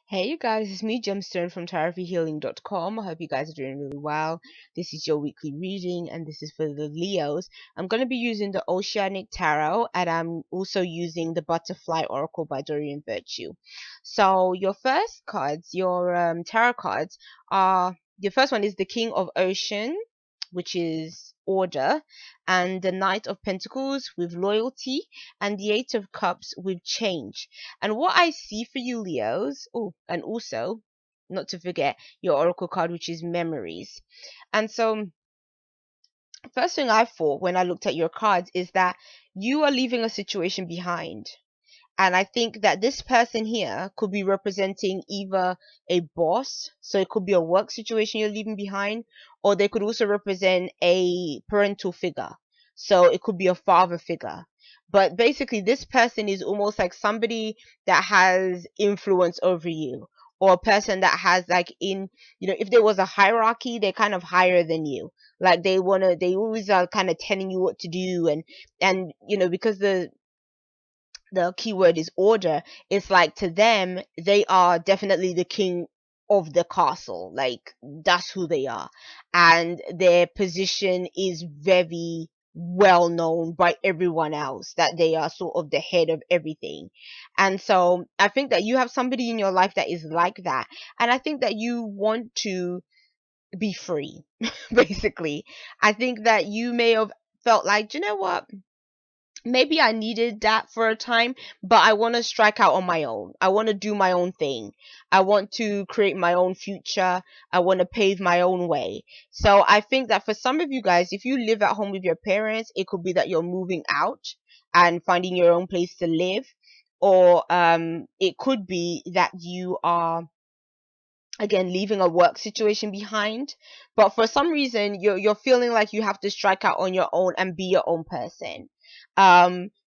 Hey you guys, it's me Gemstone from tarothealing.com. I hope you guys are doing really well. This is your weekly reading and this is for the Leos. I'm going to be using the Oceanic Tarot and I'm also using the Butterfly Oracle by Dorian Virtue. So your first cards, your tarot cards are, the first one is the King of Ocean, which is order, and the Knight of Pentacles with loyalty, and the Eight of Cups with change. And what I see for you, Leos, oh, and also, not to forget your Oracle card, which is memories. And so, first thing I thought when I looked at your cards is that you are leaving a situation behind. And I think that this person here could be representing either a boss, so it could be a work situation you're leaving behind, or they could also represent a parental figure. So it could be a father figure. But basically, this person is almost like somebody that has influence over you, or a person that has, like, if there was a hierarchy, they're kind of higher than you. Like they always are kind of telling you what to do, and because the keyword is order, it's like to them they are definitely the king of the castle, like that's who they are, and their position is very well known by everyone else, that they are sort of the head of everything. And so I think that you have somebody in your life that is like that, and I think that you want to be free. Basically, I think that you may have felt like, you know what, maybe I needed that for a time, but I want to strike out on my own. I want to do my own thing. I want to create my own future. I want to pave my own way. So I think that for some of you guys, if you live at home with your parents, it could be that you're moving out and finding your own place to live. Or it could be that you are, again, leaving a work situation behind, but for some reason you're feeling like you have to strike out on your own and be your own person.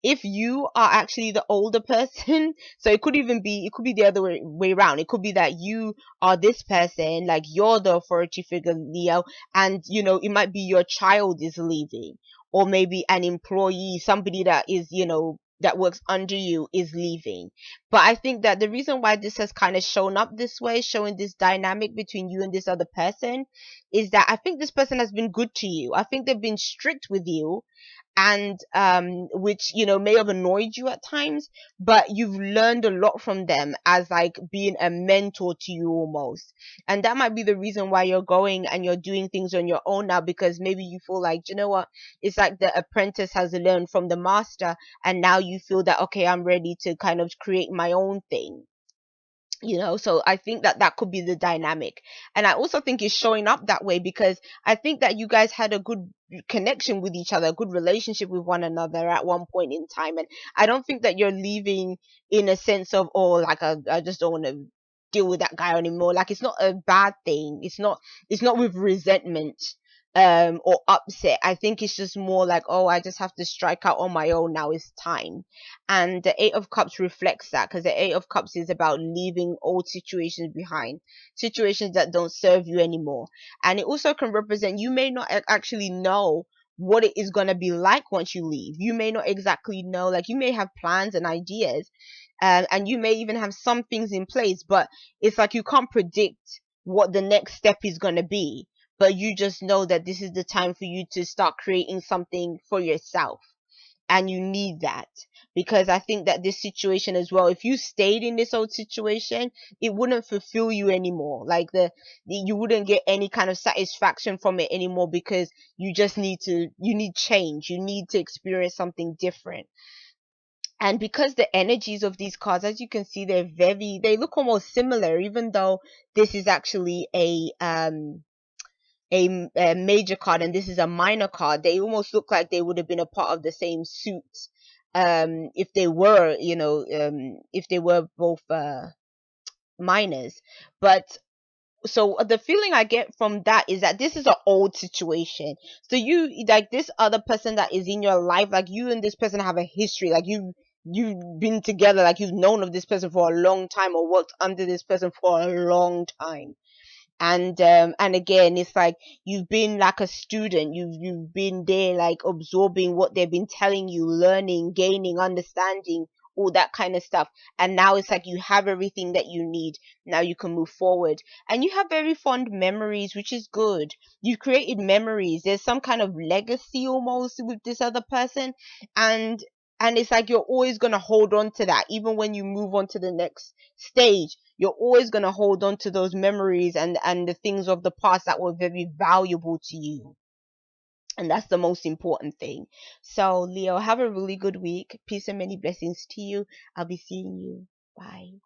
If you are actually the older person, so it could be the other way around. It could be that you are this person, like you're the authority figure, Leo, and it might be your child is leaving, or maybe an employee, somebody that is, that works under you, is leaving. But I think that the reason why this has kind of shown up this way, showing this dynamic between you and this other person, is that I think this person has been good to you. I think they've been strict with you, and which may have annoyed you at times, but you've learned a lot from them as like being a mentor to you almost. And that might be the reason why you're going and you're doing things on your own now, because maybe you feel like, you know what, it's like the apprentice has learned from the master, and now you feel that, okay, I'm ready to kind of create my own thing. So I think that that could be the dynamic. And I also think it's showing up that way because I think that you guys had a good connection with each other, a good relationship with one another at one point in time. And I don't think that you're leaving in a sense of, oh, like I just don't want to deal with that guy anymore. Like, it's not a bad thing. It's not with resentment or upset. I think it's just more like, oh, I just have to strike out on my own now. It's time. And the Eight of Cups reflects that, because the Eight of Cups is about leaving old situations behind, situations that don't serve you anymore. And it also can represent, you may not actually know what it is going to be like once you leave. You may not exactly know, like you may have plans and ideas, and you may even have some things in place, but it's like you can't predict what the next step is going to be. But you just know that this is the time for you to start creating something for yourself, and you need that. Because I think that this situation as well, if you stayed in this old situation, it wouldn't fulfill you anymore. Like you wouldn't get any kind of satisfaction from it anymore, because you need change, you need to experience something different. And because the energies of these cards, as you can see, they look almost similar, even though this is actually a major card and this is a minor card. They almost look like they would have been a part of the same suit, if they were, if they were both minors. But so the feeling I get from that is that this is an old situation. So you, like, this other person that is in your life, like you and this person have a history, like you've been together, like you've known of this person for a long time, or worked under this person for a long time. And again, it's like you've been like a student, you've been there, like absorbing what they've been telling you, learning, gaining understanding all that kind of stuff. And now it's like you have everything that you need. Now you can move forward. And you have very fond memories, which is good. You've created memories. There's some kind of legacy almost with this other person. And it's like you're always going to hold on to that. Even when you move on to the next stage, you're always going to hold on to those memories and the things of the past that were very valuable to you. And that's the most important thing. So, Leo, have a really good week. Peace and many blessings to you. I'll be seeing you. Bye.